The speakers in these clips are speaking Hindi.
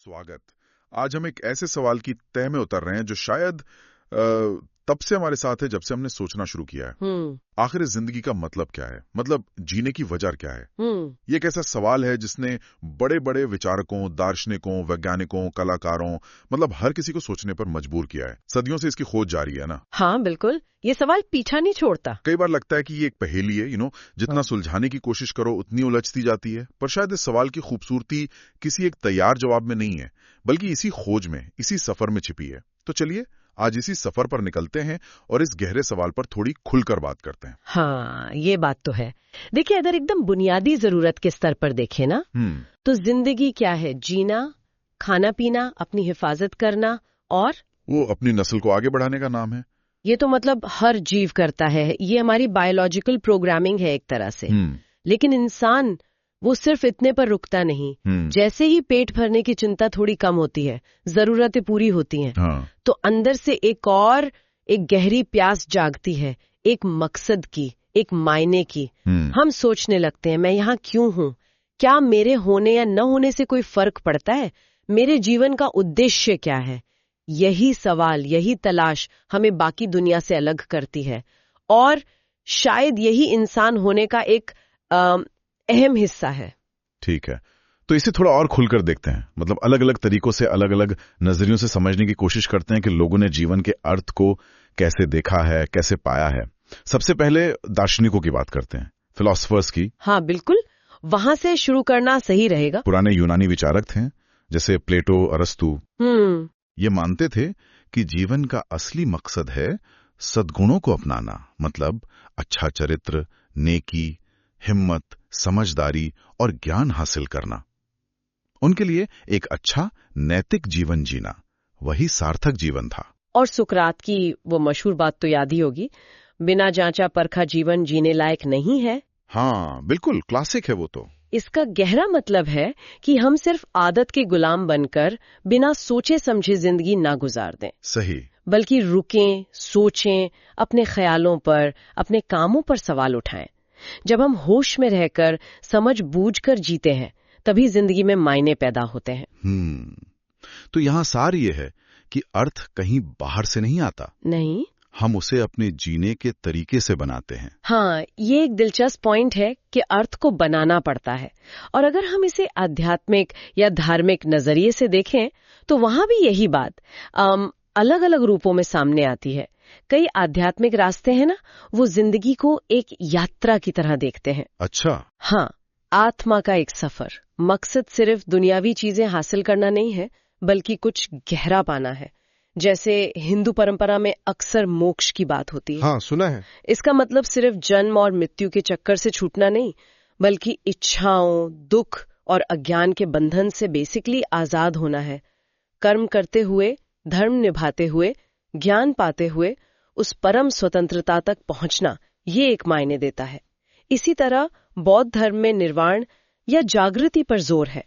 स्वागत। आज हम एक ऐसे सवाल की तह में उतर रहे हैं जो शायद तब से हमारे साथ है जब से हमने सोचना शुरू किया है। आखिर इस जिंदगी का मतलब क्या है, मतलब जीने की वजह क्या है। ये एक ऐसा सवाल है जिसने बड़े बड़े विचारकों, दार्शनिकों, वैज्ञानिकों, कलाकारों, मतलब हर किसी को सोचने पर मजबूर किया है। सदियों से इसकी खोज जारी है ना। हाँ बिल्कुल, ये सवाल पीछा नहीं छोड़ता। कई बार लगता है कि ये एक पहेली है, जितना सुलझाने की कोशिश करो उतनी उलझती जाती है। पर शायद इस सवाल की खूबसूरती किसी एक तैयार जवाब में नहीं है, बल्कि इसी खोज में, इसी सफर में छिपी है। तो चलिए आज इसी सफर पर निकलते हैं और इस गहरे सवाल पर थोड़ी खुलकर बात करते हैं। हाँ, ये बात तो है। देखिए, अगर एकदम बुनियादी जरूरत के स्तर पर देखें ना, तो जिंदगी क्या है? जीना, खाना पीना, अपनी हिफाजत करना, और वो अपनी नस्ल को आगे बढ़ाने का नाम है। ये तो मतलब हर जीव करता है, ये हमारी बायोलॉजिकल प्रोग्रामिंग है एक तरह से। लेकिन इंसान वो सिर्फ इतने पर रुकता नहीं। जैसे ही पेट भरने की चिंता थोड़ी कम होती है, जरूरतें पूरी होती हैं, तो अंदर से एक गहरी प्यास जागती है, एक मकसद की, एक मायने की। हम सोचने लगते हैं, मैं यहाँ क्यों हूँ? क्या मेरे होने या न होने से कोई फर्क पड़ता है? मेरे जीवन का उद्देश्य क्या है? यही सवाल, यही तलाश हमें बाकी दुनिया से अलग करती है, और शायद यही इंसान होने का एक अहम हिस्सा है। ठीक है, तो इसे थोड़ा और खुलकर देखते हैं। मतलब अलग अलग तरीकों से, अलग अलग नजरियों से समझने की कोशिश करते हैं कि लोगों ने जीवन के अर्थ को कैसे देखा है, कैसे पाया है। सबसे पहले दार्शनिकों की बात करते हैं, फिलोसफर्स की। हाँ बिल्कुल, वहां से शुरू करना सही रहेगा। पुराने यूनानी विचारक थे जैसे प्लेटो, अरस्तु। ये मानते थे कि जीवन का असली मकसद है सद्गुणों को अपनाना, मतलब अच्छा चरित्र, नेकी, हिम्मत, समझदारी और ज्ञान हासिल करना। उनके लिए एक अच्छा नैतिक जीवन जीना वही सार्थक जीवन था। और सुकरात की वो मशहूर बात तो याद ही होगी, बिना जांचा परखा जीवन जीने लायक नहीं है। हाँ बिल्कुल, क्लासिक है वो तो। इसका गहरा मतलब है कि हम सिर्फ आदत के गुलाम बनकर बिना सोचे समझे जिंदगी ना गुजार दें। सही। बल्कि रुकें, सोचें, अपने ख्यालों पर, अपने कामों पर सवाल उठाएं। जब हम होश में रहकर, समझ बूझ कर जीते हैं, तभी जिंदगी में मायने पैदा होते हैं। तो यहाँ सार ये है कि अर्थ कहीं बाहर से नहीं आता। नहीं, हम उसे अपने जीने के तरीके से बनाते हैं। हाँ, ये एक दिलचस्प पॉइंट है कि अर्थ को बनाना पड़ता है। और अगर हम इसे आध्यात्मिक या धार्मिक नजरिए से देखें, तो वहां भी यही बात अलग अलग रूपों में सामने आती है। कई आध्यात्मिक रास्ते हैं ना, वो जिंदगी को एक यात्रा की तरह देखते हैं। अच्छा। हाँ, आत्मा का एक सफर। मकसद सिर्फ दुनियावी चीजें हासिल करना नहीं है, बल्कि कुछ गहरा पाना है। जैसे हिंदू परंपरा में अक्सर मोक्ष की बात होती है। हाँ, सुना है। इसका मतलब सिर्फ जन्म और मृत्यु के चक्कर से छूटना नहीं, बल्कि इच्छाओं, दुख और अज्ञान के बंधन से बेसिकली आजाद होना है। कर्म करते हुए, धर्म निभाते हुए, ज्ञान पाते हुए उस परम स्वतंत्रता तक पहुंचना, ये एक मायने देता है। इसी तरह बौद्ध धर्म में निर्वाण या जागृति पर जोर है।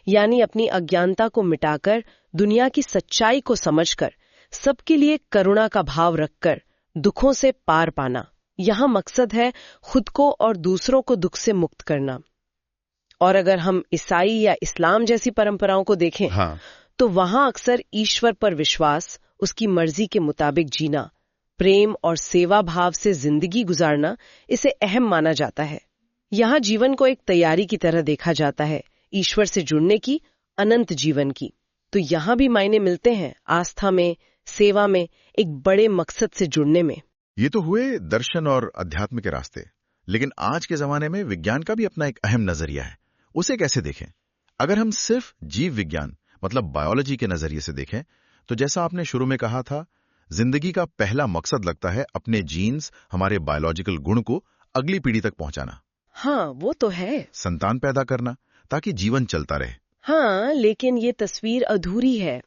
यानी अपनी अज्ञानता को मिटाकर, दुनिया की सच्चाई को समझकर, सबके लिए करुणा का भाव रखकर दुखों से पार पाना। यहाँ मकसद है खुद को और दूसरों को दुख से मुक्त करना। और अगर हम ईसाई या इस्लाम जैसी परंपराओं को देखें, तो वहां अक्सर ईश्वर पर विश्वास, उसकी मर्जी के मुताबिक जीना, प्रेम और सेवा भाव से जिंदगी गुजारना, इसे अहम माना जाता है। यहाँ जीवन को एक तैयारी की तरह देखा जाता है, ईश्वर से जुड़ने की, अनंत जीवन की। तो यहाँ भी मायने मिलते हैं, आस्था में, सेवा में, एक बड़े मकसद से जुड़ने में। ये तो हुए दर्शन और अध्यात्म के रास्ते। लेकिन आज के जमाने में विज्ञान का भी अपना एक अहम नजरिया है। उसे कैसे देखें? अगर हम सिर्फ जीव विज्ञान, मतलब बायोलॉजी के नजरिए से देखें, तो जैसा आपने शुरू में कहा था, जिंदगी का पहला मकसद लगता है अपने जीन्स, हमारे बायोलॉजिकल गुण को अगली पीढ़ी तक पहुंचाना। हाँ, वो तो है। संतान पैदा करना ताकि जीवन चलता रहे। हाँ, लेकिन ये तस्वीर अधूरी है।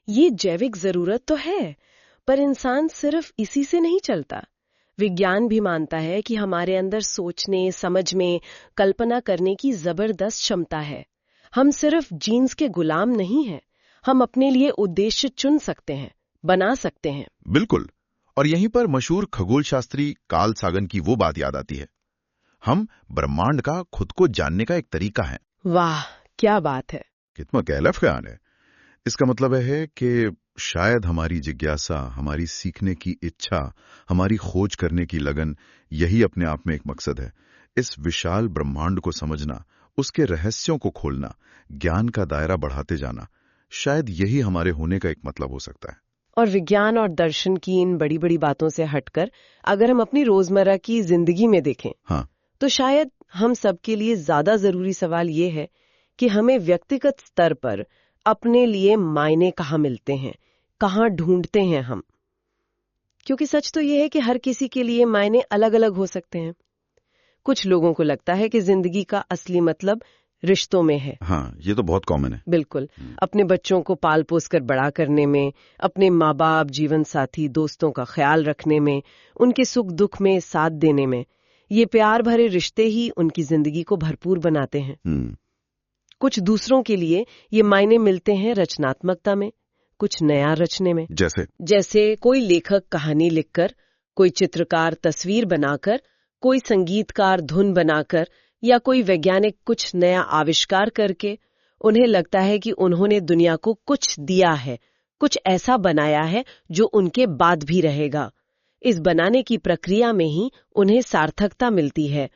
ये जैविक जरूरत तो है, पर इंसान सिर्फ इसी से नहीं चलता। विज्ञान भी मानता है कि हमारे अंदर सोचने, समझने, कल्पना करने की जबरदस्त क्षमता है। हम सिर्फ जीन्स के गुलाम नहीं हैं। हम अपने लिए उद्देश्य चुन सकते हैं, बना सकते हैं। बिल्कुल। और यहीं पर मशहूर खगोल शास्त्री कार्ल सागन की वो बात याद आती है, हम ब्रह्मांड का खुद को जानने का एक तरीका है। वाह, क्या बात है। कितना कैलफ ख्याल है। इसका मतलब है कि शायद हमारी जिज्ञासा, हमारी सीखने की इच्छा, हमारी खोज करने की लगन, यही अपने आप में एक मकसद है। इस विशाल ब्रह्मांड को समझना, उसके रहस्यों को खोलना, ज्ञान का दायरा बढ़ाते जाना, शायद यही हमारे होने का एक मतलब हो सकता है। और विज्ञान और दर्शन की इन बड़ी बड़ी बातों से हटकर अगर हम अपनी रोजमर्रा की जिंदगी में देखें, हाँ, तो शायद हम सबके लिए ज्यादा जरूरी सवाल ये है कि हमें व्यक्तिगत स्तर पर अपने लिए मायने कहाँ मिलते हैं, कहाँ ढूंढते हैं हम। क्योंकि सच तो ये है कि हर किसी के लिए मायने अलग अलग हो सकते हैं। कुछ लोगों को लगता है कि जिंदगी का असली मतलब रिश्तों में है। हाँ, ये तो बहुत कॉमन है। बिल्कुल, अपने बच्चों को पाल पोस कर बड़ा करने में, अपने माँ बाप, जीवन साथी, दोस्तों का ख्याल रखने में, उनके सुख दुख में साथ देने में। ये प्यार भरे रिश्ते ही उनकी जिंदगी को भरपूर बनाते हैं। कुछ दूसरों के लिए ये मायने मिलते हैं रचनात्मकता में, कुछ नया रचने में। जैसे कोई लेखक कहानी लिखकर, कोई चित्रकार तस्वीर बनाकर, कोई संगीतकार धुन बनाकर, या कोई वैज्ञानिक कुछ नया आविष्कार करके। उन्हें लगता है कि उन्होंने दुनिया को कुछ दिया है, कुछ ऐसा बनाया है जो उनके बाद भी रहेगा। इस बनाने की प्रक्रिया में ही उन्हें सार्थकता मिलती है।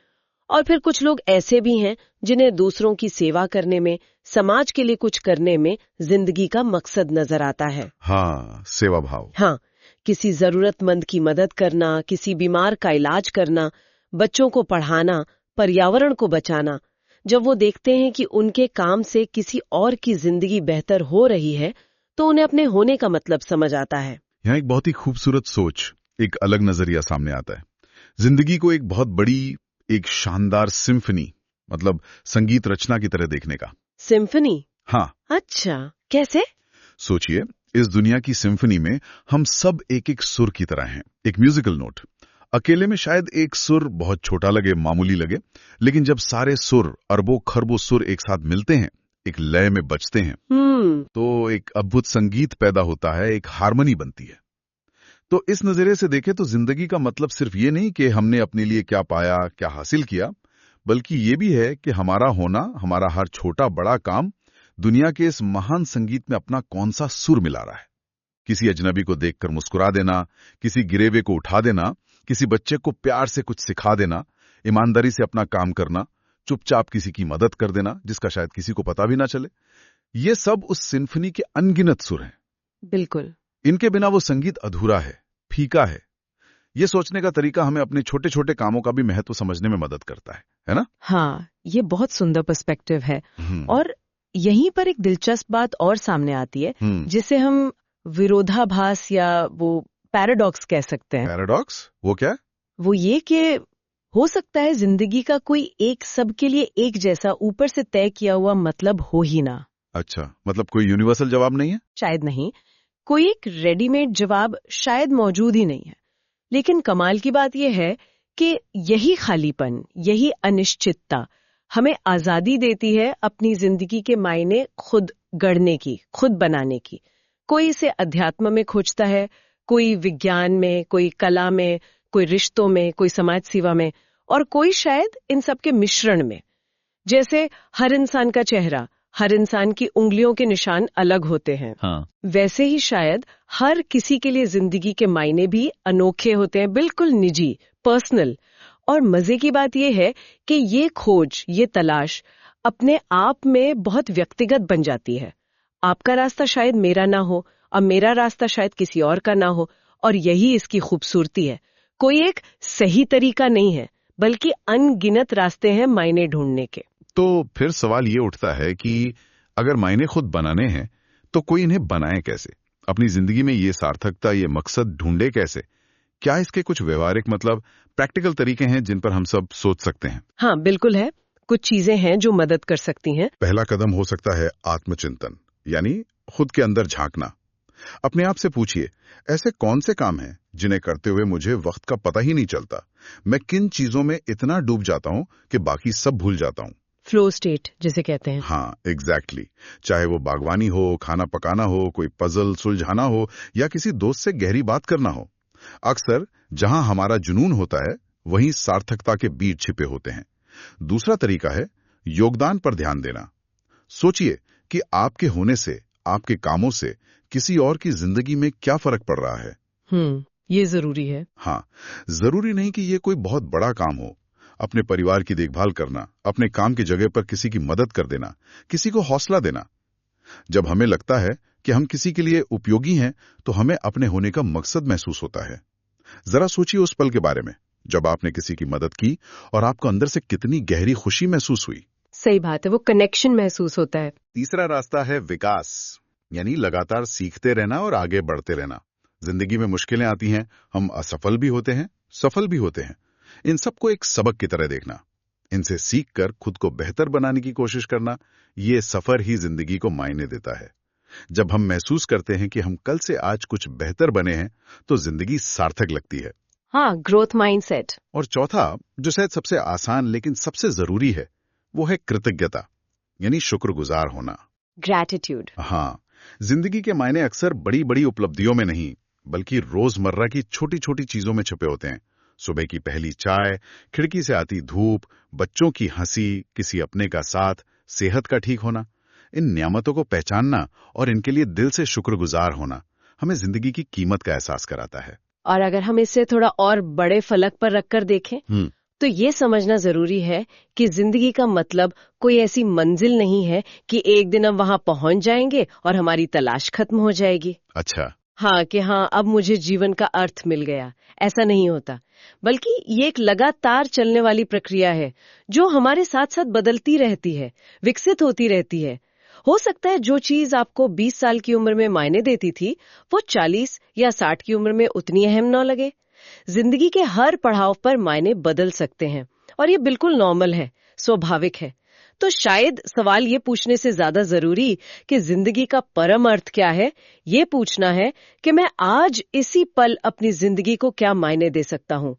और फिर कुछ लोग ऐसे भी हैं जिन्हें दूसरों की सेवा करने में, समाज के लिए कुछ करने में जिंदगी का मकसद नजर आता है। हाँ, सेवा भाव। हाँ, किसी जरूरतमंद की मदद करना, किसी बीमार का इलाज करना, बच्चों को पढ़ाना, पर्यावरण को बचाना। जब वो देखते हैं कि उनके काम से किसी और की जिंदगी बेहतर हो रही है, तो उन्हें अपने होने का मतलब समझ आता है। यहाँ एक बहुत ही खूबसूरत सोच, एक अलग नजरिया सामने आता है। जिंदगी को एक बहुत बड़ी, एक शानदार सिम्फनी, मतलब संगीत रचना की तरह देखने का। सिम्फनी? हाँ। अच्छा, कैसे? सोचिए, इस दुनिया की सिम्फनी में हम सब एक एक सुर की तरह हैं, एक म्यूजिकल नोट। अकेले में शायद एक सुर बहुत छोटा लगे, मामूली लगे, लेकिन जब सारे सुर, अरबों खरबों सुर एक साथ मिलते हैं, एक लय में बजते हैं, तो एक अद्भुत संगीत पैदा होता है, एक हार्मनी बनती है। तो इस नजरिए से देखें तो जिंदगी का मतलब सिर्फ ये नहीं कि हमने अपने लिए क्या पाया, क्या हासिल किया, बल्कि ये भी है कि हमारा होना, हमारा हर छोटा बड़ा काम दुनिया के इस महान संगीत में अपना कौन सा सुर मिला रहा है। किसी अजनबी को देखकर मुस्कुरा देना, किसी गिरेवे को उठा देना, किसी बच्चे को प्यार से कुछ सिखा देना, ईमानदारी से अपना काम करना, चुपचाप किसी की मदद कर देना जिसका शायद किसी को पता भी ना चले, ये सब उस सिम्फनी के अनगिनत सुर हैं। बिल्कुल। इनके बिना वो संगीत अधूरा है, फीका है। ये सोचने का तरीका हमें अपने छोटे छोटे कामों का भी महत्व समझने में मदद करता है ना? हाँ, ये बहुत सुंदर पर्सपेक्टिव है। और यहीं पर एक दिलचस्प बात और सामने आती है, जिसे हम विरोधाभास या वो पैराडॉक्स कह सकते हैं। पैराडॉक्स? वो क्या? वो ये कि हो सकता है जिंदगी का कोई एक सबके लिए एक जैसा ऊपर से तय किया हुआ मतलब हो ही ना। अच्छा, मतलब कोई यूनिवर्सल जवाब नहीं है? शायद नहीं, कोई एक रेडीमेड जवाब शायद मौजूद ही नहीं है। लेकिन कमाल की बात यह है कि यही खालीपन, यही अनिश्चितता हमें आजादी देती है अपनी जिंदगी के मायने खुद गढ़ने की, खुद बनाने की। कोई इसे अध्यात्म में खोजता है, कोई विज्ञान में, कोई कला में, कोई रिश्तों में, कोई समाज सेवा में, और कोई शायद इन सब के मिश्रण में। जैसे हर इंसान का चेहरा, हर इंसान की उंगलियों के निशान अलग होते हैं, हाँ। वैसे ही शायद हर किसी के लिए जिंदगी के मायने भी अनोखे होते हैं, बिल्कुल निजी, पर्सनल। और मजे की बात यह है कि ये खोज, ये तलाश अपने आप में बहुत व्यक्तिगत बन जाती है। आपका रास्ता शायद मेरा ना हो, और मेरा रास्ता शायद किसी और का ना हो, और यही इसकी खूबसूरती है। कोई एक सही तरीका नहीं है, बल्कि अनगिनत रास्ते हैं मायने ढूंढने के। तो फिर सवाल ये उठता है कि अगर मायने खुद बनाने हैं, तो कोई इन्हें बनाए कैसे? अपनी जिंदगी में ये सार्थकता, ये मकसद ढूंढे कैसे? क्या इसके कुछ व्यवहारिक, मतलब प्रैक्टिकल तरीके हैं जिन पर हम सब सोच सकते हैं? हाँ, बिल्कुल है। कुछ चीजें हैं जो मदद कर सकती हैं। पहला कदम हो सकता है आत्मचिंतन, यानी खुद के अंदर झांकना। अपने आप से पूछिए, ऐसे कौन से काम हैं जिन्हें करते हुए मुझे वक्त का पता ही नहीं चलता? मैं किन चीजों में इतना डूब जाता हूं कि बाकी सब भूल जाता हूं? फ्लो स्टेट जिसे कहते हैं। हाँ, एग्जैक्टली। चाहे वो बागवानी हो, खाना पकाना हो, कोई पजल सुलझाना हो, या किसी दोस्त से गहरी बात करना हो। अक्सर जहां हमारा जुनून होता है, वहीं सार्थकता के बीज छिपे होते हैं। दूसरा तरीका है योगदान पर ध्यान देना। सोचिए, कि आपके होने से, आपके कामों से किसी और की जिंदगी में क्या फर्क पड़ रहा है। ये जरूरी है। हाँ, जरूरी नहीं कि ये कोई बहुत बड़ा काम हो। अपने परिवार की देखभाल करना, अपने काम की जगह पर किसी की मदद कर देना, किसी को हौसला देना। जब हमें लगता है कि हम किसी के लिए उपयोगी हैं, तो हमें अपने होने का मकसद महसूस होता है। जरा सोचिए उस पल के बारे में, जब आपने किसी की मदद की और आपको अंदर से कितनी गहरी खुशी महसूस हुई। सही बात है, वो कनेक्शन महसूस होता है। तीसरा रास्ता है विकास, यानी लगातार सीखते रहना और आगे बढ़ते रहना। जिंदगी में मुश्किलें आती हैं, हम असफल भी होते हैं, सफल भी होते हैं। इन सबको एक सबक की तरह देखना, इनसे सीखकर खुद को बेहतर बनाने की कोशिश करना, ये सफर ही जिंदगी को मायने देता है। जब हम महसूस करते हैं कि हम कल से आज कुछ बेहतर बने हैं, तो जिंदगी सार्थक लगती है। हाँ, ग्रोथ माइंडसेट। और चौथा, जो शायद सबसे आसान लेकिन सबसे जरूरी है, वो है कृतज्ञता, यानी शुक्रगुजार होना। ग्रैटिट्यूड। हाँ, जिंदगी के मायने अक्सर बड़ी बड़ी उपलब्धियों में नहीं, बल्कि रोजमर्रा की छोटी छोटी चीजों में छुपे होते हैं। सुबह की पहली चाय, खिड़की से आती धूप, बच्चों की हंसी, किसी अपने का साथ, सेहत का ठीक होना। इन नियामतों को पहचानना और इनके लिए दिल से शुक्रगुजार होना हमें जिंदगी की कीमत का एहसास कराता है। और अगर हम इसे थोड़ा और बड़े फलक पर रखकर देखें, तो ये समझना जरूरी है कि जिंदगी का मतलब कोई ऐसी मंजिल नहीं है कि एक दिन हम वहां पहुंच जाएंगे और हमारी तलाश खत्म हो जाएगी। अच्छा। हाँ, कि हाँ अब मुझे जीवन का अर्थ मिल गया, ऐसा नहीं होता। बल्कि ये एक लगातार चलने वाली प्रक्रिया है, जो हमारे साथ साथ बदलती रहती है, विकसित होती रहती है। हो सकता है जो चीज आपको 20 साल की उम्र में मायने देती थी, वो 40 या 60 की उम्र में उतनी अहम न लगे। जिंदगी के हर पड़ाव पर मायने बदल सकते हैं, और ये बिल्कुल नॉर्मल है, स्वाभाविक है। तो शायद सवाल ये पूछने से ज्यादा जरूरी कि जिंदगी का परम अर्थ क्या है, ये पूछना है कि मैं आज इसी पल अपनी जिंदगी को क्या मायने दे सकता हूँ।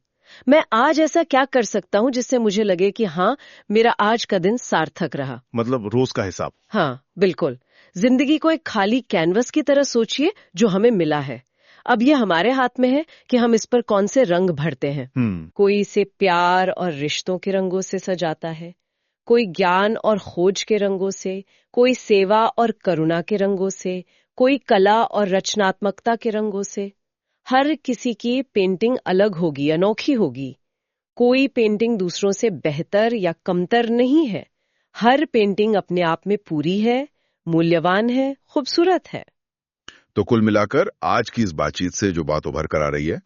मैं आज ऐसा क्या कर सकता हूँ जिससे मुझे लगे कि हाँ, मेरा आज का दिन सार्थक रहा। मतलब रोज का हिसाब। हाँ, बिल्कुल। जिंदगी को एक खाली कैनवस की तरह सोचिए जो हमें मिला है। अब ये हमारे हाथ में है कि हम इस पर कौन से रंग भरते हैं। कोई इसे प्यार और रिश्तों के रंगों से सजाता है, कोई ज्ञान और खोज के रंगों से, कोई सेवा और करुणा के रंगों से, कोई कला और रचनात्मकता के रंगों से। हर किसी की पेंटिंग अलग होगी, अनोखी होगी। कोई पेंटिंग दूसरों से बेहतर या कमतर नहीं है। हर पेंटिंग अपने आप में पूरी है, मूल्यवान है, खूबसूरत है। तो कुल मिलाकर आज की इस बातचीत से जो बात उभर कर आ रही है,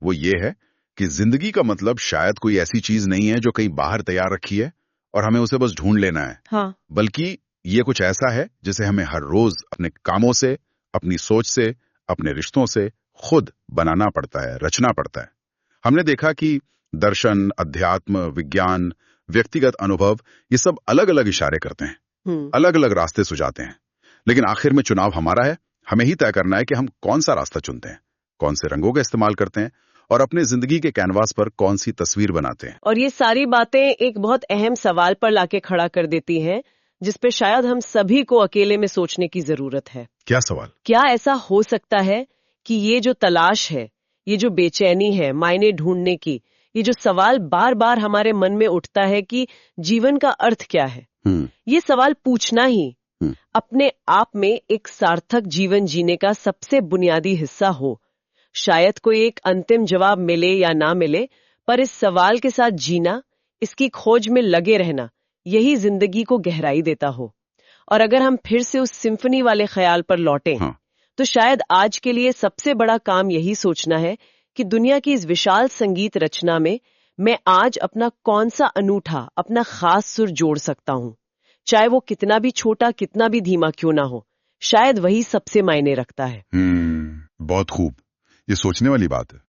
वो ये है कि जिंदगी का मतलब शायद कोई ऐसी चीज नहीं है जो कहीं बाहर तैयार रखी है और हमें उसे बस ढूंढ लेना है। हाँ। बल्कि ये कुछ ऐसा है जिसे हमें हर रोज अपने कामों से, अपनी सोच से, अपने रिश्तों से खुद बनाना पड़ता है, रचना पड़ता है। हमने देखा कि दर्शन, अध्यात्म, विज्ञान, व्यक्तिगत अनुभव, ये सब अलग अलग इशारे करते हैं, अलग अलग रास्ते सुझाते हैं। लेकिन आखिर में चुनाव हमारा है। हमें ही तय करना है कि हम कौन सा रास्ता चुनते हैं, कौन से रंगों का इस्तेमाल करते हैं और अपने जिंदगी के कैनवास पर कौन सी तस्वीर बनाते हैं। और ये सारी बातें एक बहुत अहम सवाल पर लाके खड़ा कर देती हैं, जिस पे शायद हम सभी को अकेले में सोचने की जरूरत है। क्या सवाल? क्या ऐसा हो सकता है कि ये जो तलाश है, ये जो बेचैनी है मायने ढूंढने की, ये जो सवाल बार बार हमारे मन में उठता है कि जीवन का अर्थ क्या है, ये सवाल पूछना ही अपने आप में एक सार्थक जीवन जीने का सबसे बुनियादी हिस्सा हो। शायद कोई एक अंतिम जवाब मिले या ना मिले, पर इस सवाल के साथ जीना, इसकी खोज में लगे रहना, यही जिंदगी को गहराई देता हो। और अगर हम फिर से उस सिम्फनी वाले ख्याल पर लौटें, तो शायद आज के लिए सबसे बड़ा काम यही सोचना है कि दुनिया की इस विशाल संगीत रचना में मैं आज अपना कौन सा अनूठा, अपना खास सुर जोड़ सकता हूं। चाहे वो कितना भी छोटा, कितना भी धीमा क्यों ना हो, शायद वही सबसे मायने रखता है। बहुत खूब। ये सोचने वाली बात है।